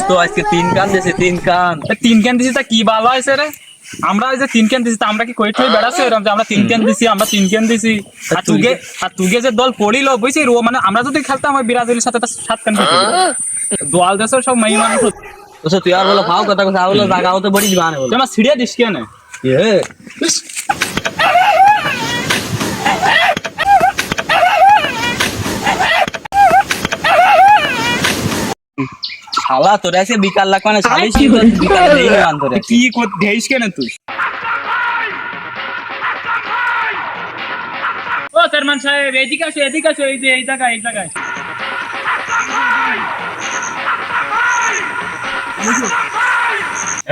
তো আজকে তিন কান দিয়েছে তিন ক্যান দিছি তা কি ভালো হয়েছে রে? আমরা ওই যে তিন ক্যান দিছি তা আমরা কি কই ঠই বেড়াচ্ছি এরকম যে আমরা তিন ক্যান দিছি আর তুগে যে দল পড়িল বুঝছি রো মানে আমরা যদি খেলতাম ওই ব্রাজিলের সাথে তা সাত ক্যান খেলতে দল দেশের সব মেয়ে মানুষ তো তুই আর বলো ফাও কথা কথা বলো জায়গা হতে বড়ি দিবানে বলো তুই আমার সিঁড়িয়া দিস কেন? এ শালা তোরা এসে বিকাল লাগ মানে শালিশ বিকাল নেই মান তোরে কি দেইস কেন তুই? ও চেয়ারম্যান সাহেব এদিকে আসো এই যে এই জায়গায়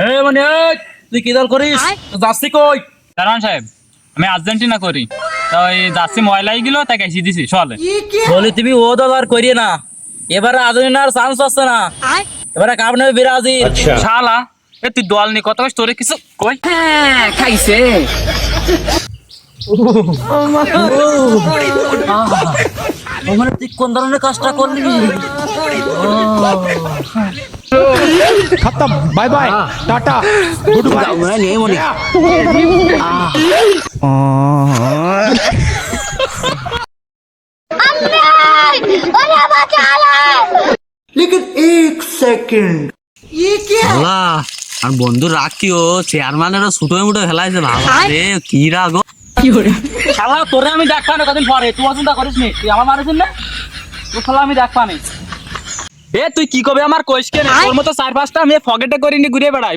এ মানে তুই কি দল করিস যাচ্ছি কই? চেয়ারম্যান সাহেব আমি আর্জেন্টিনা করি তো এই জার্সি ময়লাই গেল তাই গাইছি দিছি চলে বলি তুমি ও দল আর করিয়ে না, এবারে আর্জেন্টিনার চান্স আছে না, এবারে কাপ নেবে ব্রাজিল। শালা এ তুই দল নি কত তোরে কিছু কই খাইছে মানে তুই কোন ধরনের কাজটা করলি? खत्म bye bye tata goodbye নেই মনে लेकिन एक सेकंड ये क्या আর বন্ধু রাখিও চেয়ারম্যানেরও ছুটো মুটো খেলাইছে ভালো রে কি রাগো শালা তোরে আমি দেখবা না কদিন পরে তুই চিন্তা করিস নি তুই আমার মারিস না তো শালা আমি দেখবা না এ তুই কি কবে আমার কইস কেন তোর মতো চার পাঁচটা আমি ফগেটে করিনি ঘুরে বেড়াই